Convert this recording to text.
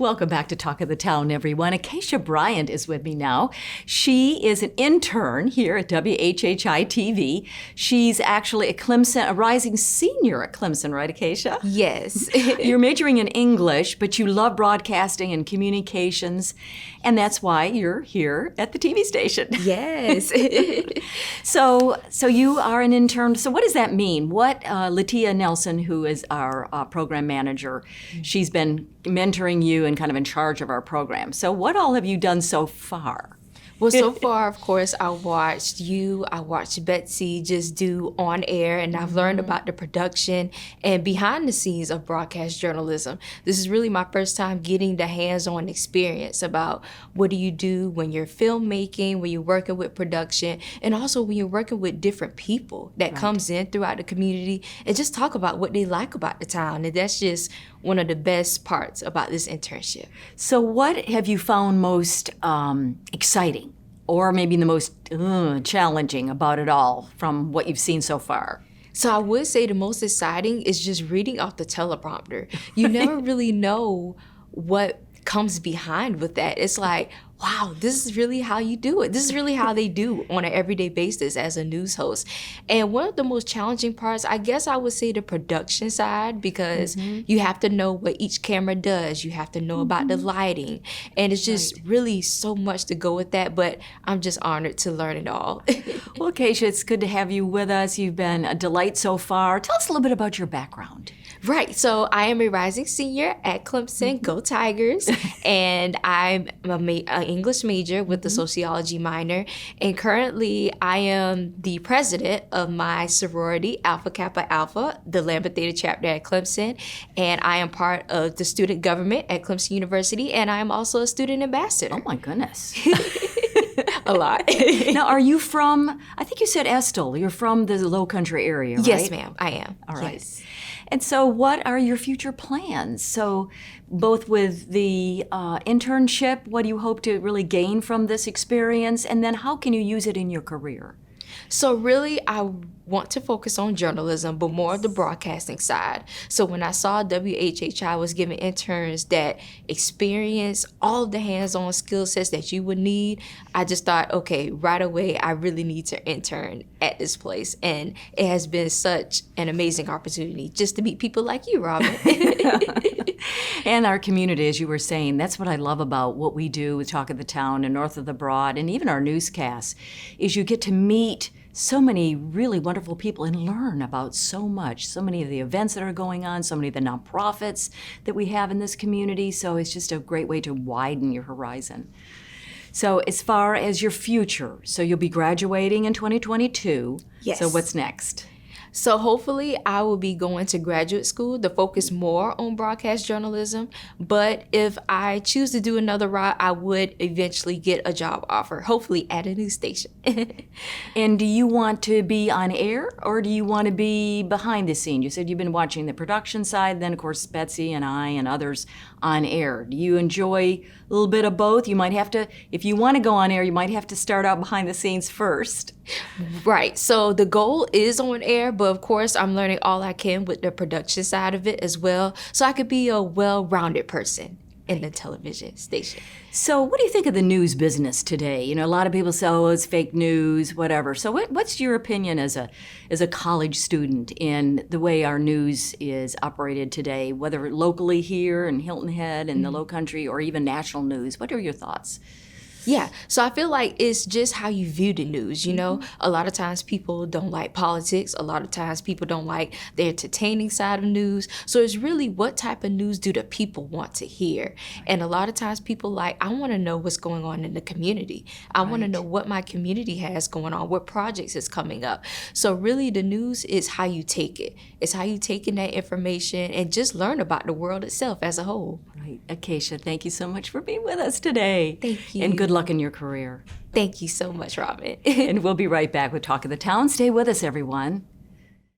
Welcome back to Talk of the Town, everyone. Acacia Bryant is with me now. She is an intern here at WHHI-TV. She's actually a rising senior at Clemson, right, Acacia? Yes. You're majoring in English, but you love broadcasting and communications, and that's why you're here at the TV station. Yes. So you are an intern. So what does that mean? What Latia Nelson, who is our program manager, she's been mentoring you and kind of in charge of our program. So what all have you done so far? Well, so far, of course, I watched Betsy just do on air, and I've learned about the production and behind the scenes of broadcast journalism. This is really my first time getting the hands-on experience about what do you do when you're filmmaking, when you're working with production, and also when you're working with different people that comes in throughout the community and just talk about what they like about the town. And that's just one of the best parts about this internship. So what have you found most exciting or maybe the most challenging about it all from what you've seen so far? So I would say the most exciting is just reading off the teleprompter. You never really know what comes behind with that. It's like, wow, this is really how you do it. This is really how they do on an everyday basis as a news host. And one of the most challenging parts, I guess I would say the production side, because you have to know what each camera does. You have to know about the lighting. And it's just really so much to go with that, but I'm just honored to learn it all. Well, Acacia, it's good to have you with us. You've been a delight so far. Tell us a little bit about your background. Right. So I am a rising senior at Clemson, Go Tigers, and I'm an English major with a sociology minor. And currently I am the president of my sorority, Alpha Kappa Alpha, the Lambda Theta chapter at Clemson. And I am part of the student government at Clemson University. And I am also a student ambassador. Oh my goodness. A lot. Now, are you from, I think you said Estill, you're from the Lowcountry area, right? Yes, ma'am, I am. All right. Yes. And so what are your future plans? So both with the internship, what do you hope to really gain from this experience? And then how can you use it in your career? So really, I want to focus on journalism, but more of the broadcasting side. So when I saw WHHI was giving interns that experience all of the hands-on skill sets that you would need, I just thought, okay, right away, I really need to intern at this place. And it has been such an amazing opportunity just to meet people like you, Robyn. And our community, as you were saying, that's what I love about what we do with Talk of the Town and North of the Broad and even our newscasts, is you get to meet so many really wonderful people and learn about so much, so many of the events that are going on, so many of the nonprofits that we have in this community. So it's just a great way to widen your horizon. So as far as your future, so you'll be graduating in 2022. Yes. So what's next? So hopefully I will be going to graduate school to focus more on broadcast journalism. But if I choose to do another route, I would eventually get a job offer, hopefully at a news station. And do you want to be on air or do you want to be behind the scene? You said you've been watching the production side, then of course Betsy and I and others on air. Do you enjoy a little bit of both? You might have to, if you want to go on air, you might have to start out behind the scenes first. Right. So the goal is on air, but of course I'm learning all I can with the production side of it as well, so I could be a well-rounded person in the television station. So what do you think of the news business today? You know, a lot of people say, oh, it's fake news, whatever. So what's your opinion as a college student in the way our news is operated today, whether locally here in Hilton Head and the Lowcountry or even national news? What are your thoughts? Yeah, so I feel like it's just how you view the news, you know? A lot of times people don't like politics. A lot of times people don't like the entertaining side of news. So it's really what type of news do the people want to hear? And a lot of times people like, I want to know what's going on in the community. I want to know what my community has going on, what projects is coming up. So really the news is how you take it. It's how you take in that information and just learn about the world itself as a whole. Right. Acacia, thank you so much for being with us today. Thank you. And good luck in your career. Thank you so much, Robyn. And we'll be right back with Talk of the Town. Stay with us, everyone.